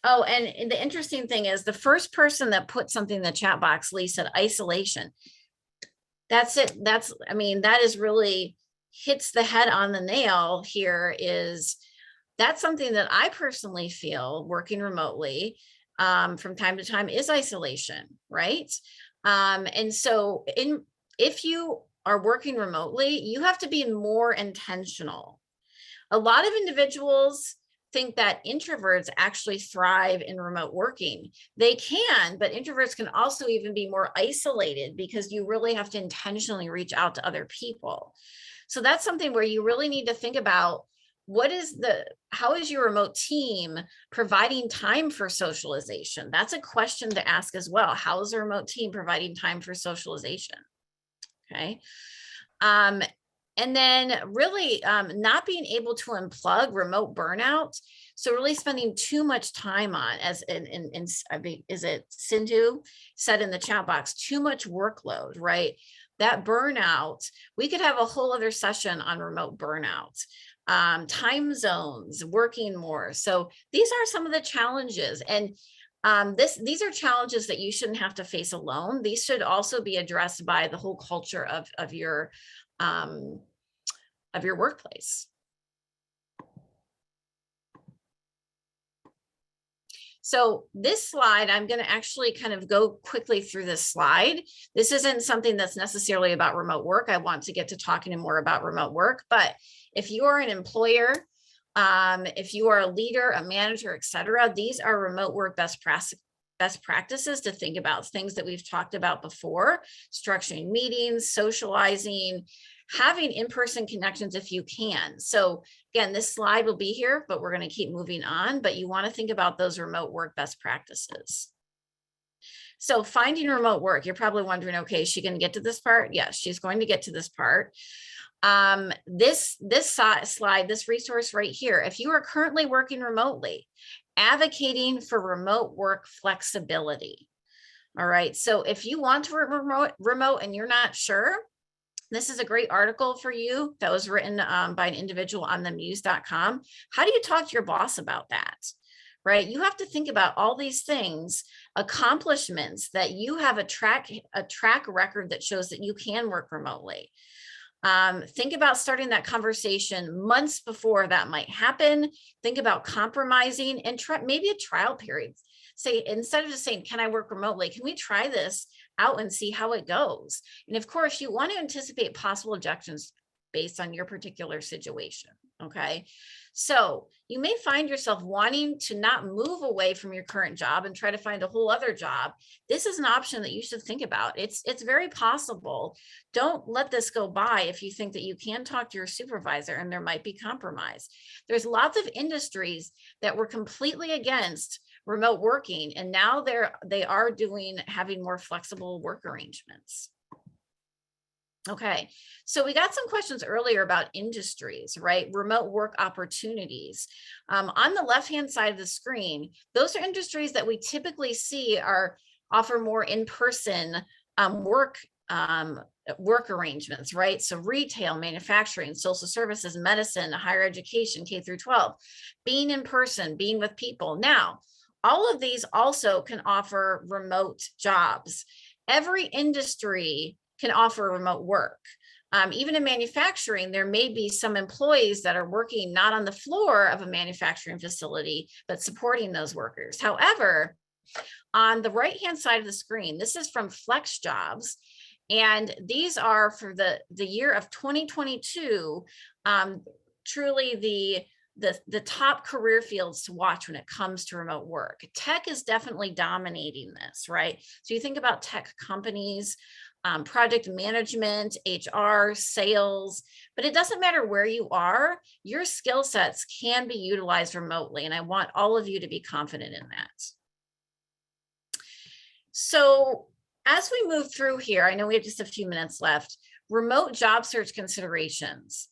Oh, and the interesting thing is the first person that put something in the chat box, Lee, said isolation. That's it. I mean, that is really hits the head on the nail here. That's something that I personally feel working remotely from time to time is isolation, right? And so if you are working remotely, you have to be more intentional. A lot of individuals think that introverts actually thrive in remote working. They can, but introverts can also even be more isolated because you really have to intentionally reach out to other people. So that's something where you really need to think about how is your remote team providing time for socialization? That's a question to ask as well. How is a remote team providing time for socialization? Okay. And then really not being able to unplug, remote burnout. So really spending too much time on, as is it Sindhu said in the chat box, too much workload, right? That burnout, we could have a whole other session on remote burnout. Time zones, working more. So these are some of the challenges. And these are challenges that you shouldn't have to face alone. These should also be addressed by the whole culture of your workplace. So this slide, I'm going to actually kind of go quickly through this slide. This isn't something that's necessarily about remote work. I want to get to talking more about remote work, but if you are an employer, if you are a leader, a manager, etc., these are remote work best practices to think about, things that we've talked about before: structuring meetings, socializing, having in-person connections if you can. So again, this slide will be here, but we're going to keep moving on. But you want to think about those remote work best practices. So finding remote work, you're probably wondering, okay, is she going to get to this part? Yes, she's going to get to this part. This slide, this resource right here, if you are currently working remotely, advocating for remote work flexibility. All right. So if you want to work remote and you're not sure, this is a great article for you that was written by an individual on themuse.com. How do you talk to your boss about that? Right? You have to think about all these things, accomplishments that you have a track record that shows that you can work remotely. Think about starting that conversation months before that might happen. Think about compromising and maybe a trial period. Say, instead of just saying, can I work remotely? Can we try this out and see how it goes? And of course, you want to anticipate possible objections based on your particular situation. Okay. So you may find yourself wanting to not move away from your current job and try to find a whole other job. This is an option that you should think about. It's very possible. Don't let this go by if you think that you can talk to your supervisor and there might be compromise. There's lots of industries that were completely against remote working, and now they are having more flexible work arrangements. Okay, so we got some questions earlier about industries, right? Remote work opportunities. On the left-hand side of the screen, those are industries that we typically see offer more in-person work arrangements, right? So retail, manufacturing, social services, medicine, higher education, K through 12, being in person, being with people. Now, all of these also can offer remote jobs. Every industry can offer remote work. Even in manufacturing, there may be some employees that are working not on the floor of a manufacturing facility, but supporting those workers. However, on the right-hand side of the screen, this is from Flex Jobs, and these are for the year of 2022, truly the top career fields to watch when it comes to remote work. Tech is definitely dominating this, right? So you think about tech companies, project management, HR, sales, but it doesn't matter where you are, your skill sets can be utilized remotely. And I want all of you to be confident in that. So as we move through here, I know we have just a few minutes left, remote job search considerations.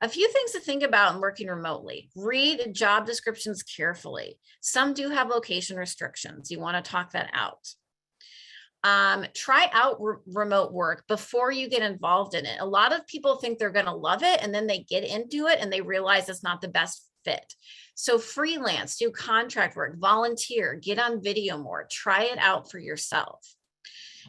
A few things to think about in working remotely. Read job descriptions carefully. Some do have location restrictions. You want to talk that out. Try out remote work before you get involved in it. A lot of people think they're going to love it, and then they get into it and they realize it's not the best fit. So freelance, do contract work, volunteer, get on video more, try it out for yourself.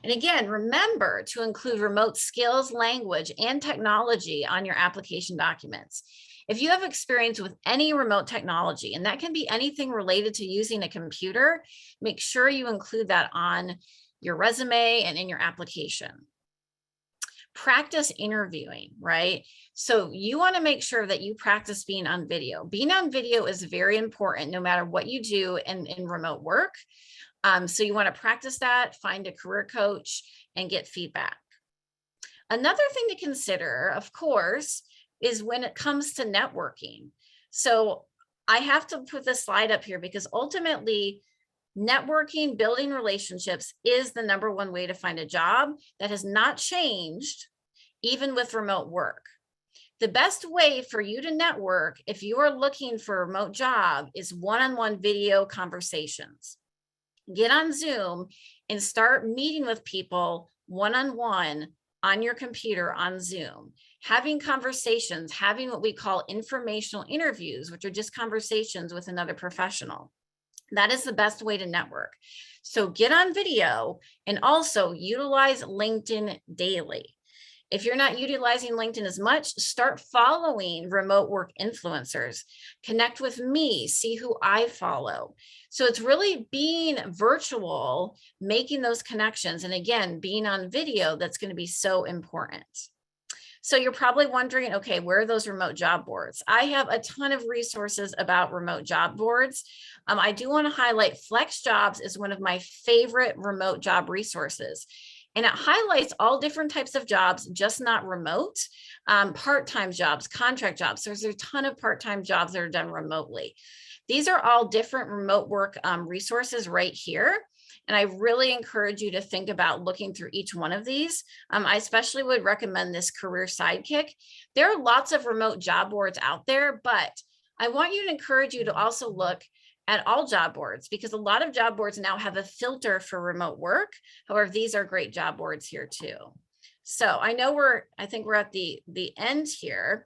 And again, remember to include remote skills, language, and technology on your application documents. If you have experience with any remote technology, and that can be anything related to using a computer, make sure you include that on your resume and in your application. Practice interviewing, right? So you want to make sure that you practice being on video. Being on video is very important no matter what you do in remote work. So you want to practice that, find a career coach, and get feedback. Another thing to consider, of course, is when it comes to networking. So I have to put this slide up here because ultimately, networking, building relationships is the #1 way to find a job. That has not changed, even with remote work. The best way for you to network if you are looking for a remote job is one-on-one video conversations. Get on Zoom and start meeting with people one-on-one on your computer on Zoom, having conversations, having what we call informational interviews, which are just conversations with another professional. That is the best way to network. So get on video and also utilize LinkedIn daily. If you're not utilizing LinkedIn as much, start following remote work influencers. Connect with me, see who I follow. So it's really being virtual, making those connections. And again, being on video, that's going to be so important. So you're probably wondering, okay, where are those remote job boards? I have a ton of resources about remote job boards. I do want to highlight FlexJobs is one of my favorite remote job resources. And it highlights all different types of jobs, just not remote, part-time jobs, contract jobs. There's a ton of part-time jobs that are done remotely. These are all different remote work resources right here. And I really encourage you to think about looking through each one of these. I especially would recommend this Career Sidekick. There are lots of remote job boards out there, but I want you to encourage you to also look at all job boards because a lot of job boards now have a filter for remote work. However, these are great job boards here too. So I know I think we're at the end here.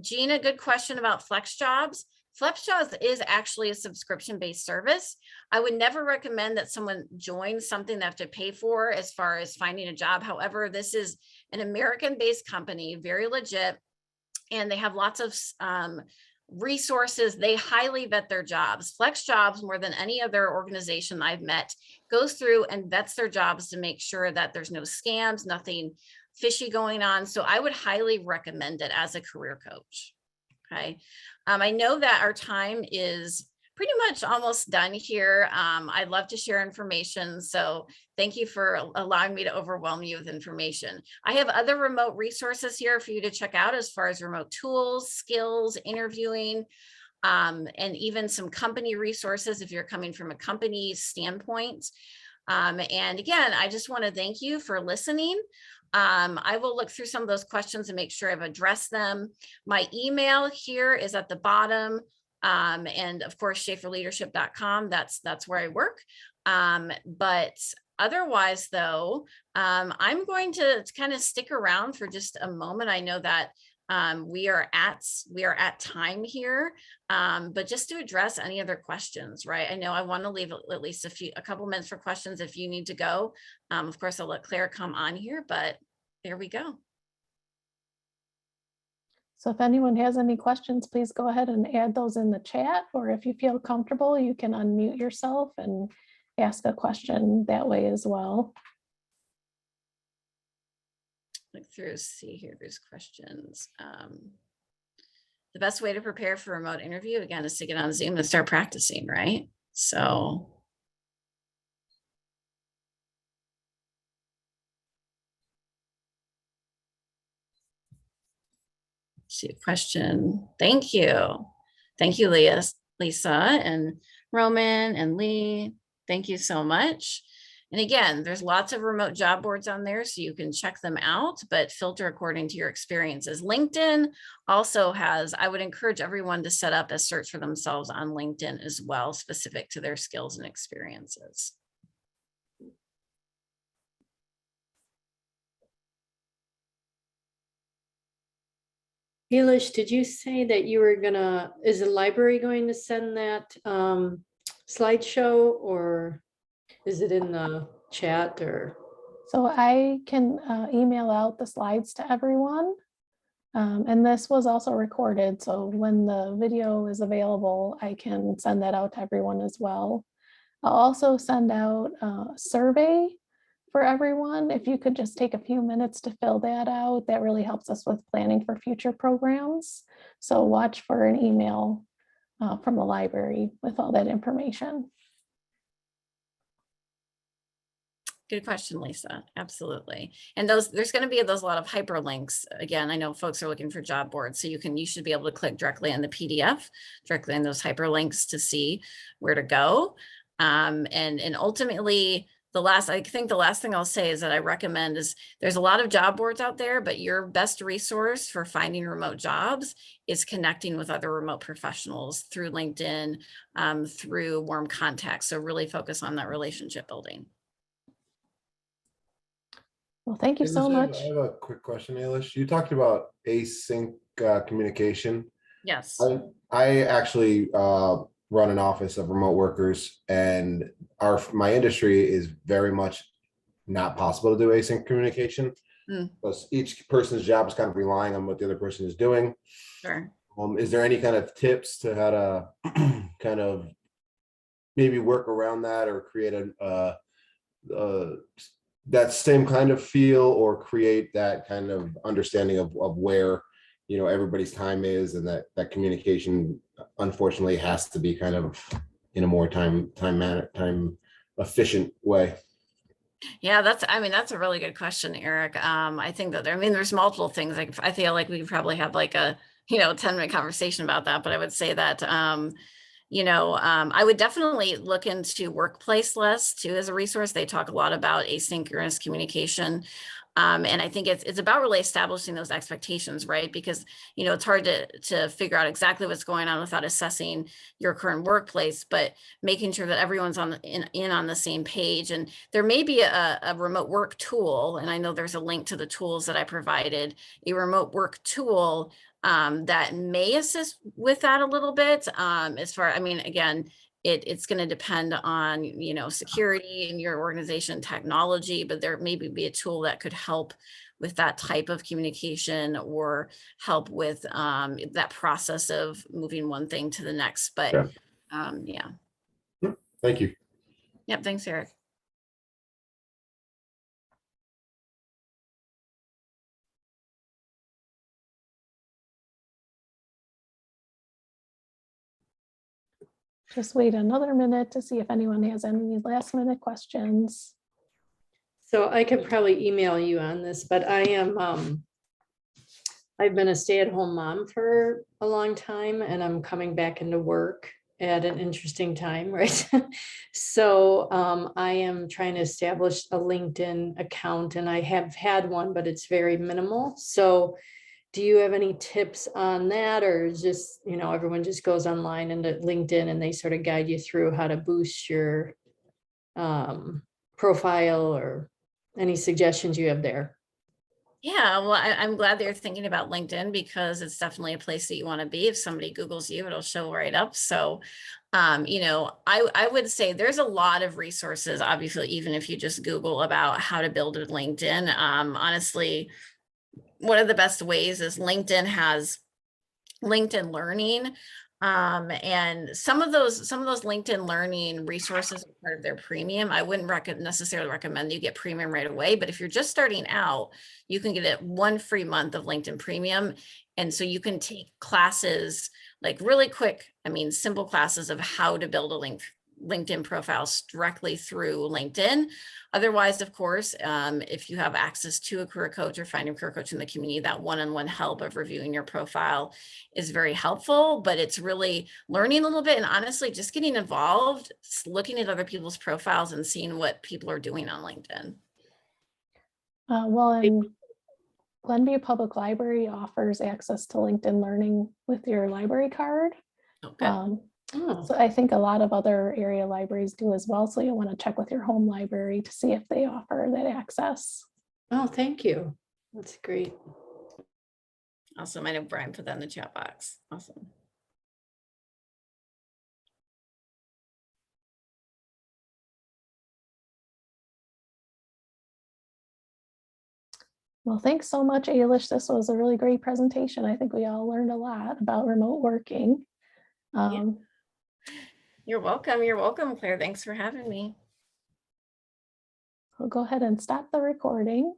Gina, good question about FlexJobs. FlexJobs is actually a subscription-based service. I would never recommend that someone join something they have to pay for as far as finding a job. However, this is an American-based company, very legit, and they have lots of resources. They highly vet their jobs. FlexJobs, more than any other organization I've met, goes through and vets their jobs to make sure that there's no scams, nothing fishy going on. So I would highly recommend it as a career coach. Okay. I know that our time is pretty much almost done here. I'd love to share information. So thank you for allowing me to overwhelm you with information. I have other remote resources here for you to check out as far as remote tools, skills, interviewing, and even some company resources if you're coming from a company standpoint. And again, I just want to thank you for listening. I will look through some of those questions and make sure I've addressed them. My email here is at the bottom. And of course, shaferleadership.com. That's where I work. But otherwise, though, I'm going to kind of stick around for just a moment. I know that we are at time here, but just to address any other questions, right? I know I want to leave at least a couple minutes for questions if you need to go. Of course, I'll let Claire come on here, but there we go. So if anyone has any questions, please go ahead and add those in the chat, or if you feel comfortable, you can unmute yourself and ask a question that way as well. Look through, see here, there's questions. the best way to prepare for a remote interview, again, is to get on Zoom and start practicing, right? So. See a question. Thank you. Thank you, Lisa and Roman and Lee. Thank you so much. And again, there's lots of remote job boards on there, so you can check them out, but filter according to your experiences. LinkedIn also has, I would encourage everyone to set up a search for themselves on LinkedIn as well, specific to their skills and experiences. Eilis, did you say that you were gonna, is the library going to send that slideshow, or is it in the chat, or? So I can email out the slides to everyone. And this was also recorded, so when the video is available, I can send that out to everyone as well. I'll also send out a survey for everyone. If you could just take a few minutes to fill that out, that really helps us with planning for future programs. So watch for an email from the library with all that information. Good question, Lisa. Absolutely. And there's going to be a lot of hyperlinks. Again, I know folks are looking for job boards, so you should be able to click directly on the PDF, directly on those hyperlinks to see where to go. And ultimately, I think the last thing I'll say is that I recommend is there's a lot of job boards out there, but your best resource for finding remote jobs is connecting with other remote professionals through LinkedIn, through warm contacts. So really focus on that relationship building. Well, thank you so much. I have a quick question, Eilis. You talked about async communication. Yes. I actually run an office of remote workers, and my industry is very much not possible to do async communication because each person's job is kind of relying on what the other person is doing. Sure. Is there any kind of tips to how to kind of maybe work around that, or create that same kind of feel, or create that kind of understanding of where, you know, everybody's time is, and that communication unfortunately has to be kind of in a more time efficient way? Yeah, that's a really good question, Eric. I think that there's multiple things. Like, I feel like we could probably have like a 10-minute conversation about that, but I would say that I would definitely look into Workplace List too as a resource. They talk a lot about asynchronous communication. And I think it's about really establishing those expectations, right? Because, it's hard to figure out exactly what's going on without assessing your current workplace, but making sure that everyone's in on the same page. And there may be a remote work tool, and I know there's a link to the tools that I provided, a remote work tool that may assist with that a little bit. Again, it's going to depend on, security in your organization, technology, but there maybe be a tool that could help with that type of communication, or help with that process of moving one thing to the next. But yeah. Thank you. Yep. Thanks, Eric. Just wait another minute to see if anyone has any last minute questions. So I could probably email you on this, but I've been a stay-at-home mom for a long time, and I'm coming back into work at an interesting time, right? So I am trying to establish a LinkedIn account, and I have had one, but it's very minimal. So do you have any tips on that, or just, everyone just goes online into LinkedIn and they sort of guide you through how to boost your profile, or any suggestions you have there? Yeah, well, I'm glad they're thinking about LinkedIn, because it's definitely a place that you want to be. If somebody Googles you, it'll show right up. So, I would say there's a lot of resources, obviously, even if you just Google about how to build a LinkedIn. Honestly, one of the best ways is LinkedIn has LinkedIn Learning. And some of those LinkedIn learning resources are part of their premium. I wouldn't necessarily recommend you get premium right away, but if you're just starting out, you can get it 1 free month of LinkedIn premium. And so you can take classes, like really quick, I mean, simple classes of how to build a LinkedIn profiles directly through LinkedIn. Otherwise, of course, if you have access to a career coach or find a career coach in the community, that one-on-one help of reviewing your profile is very helpful, but it's really learning a little bit and honestly just getting involved, looking at other people's profiles and seeing what people are doing on LinkedIn. Well, and Glenview Public Library offers access to LinkedIn Learning with your library card. Okay. So I think a lot of other area libraries do as well. So you'll want to check with your home library to see if they offer that access. Oh, thank you. That's great. Awesome. I know Brian put that in the chat box. Awesome. Well, thanks so much, Eilis. This was a really great presentation. I think we all learned a lot about remote working. You're welcome. You're welcome, Claire. Thanks for having me. I'll go ahead and stop the recording.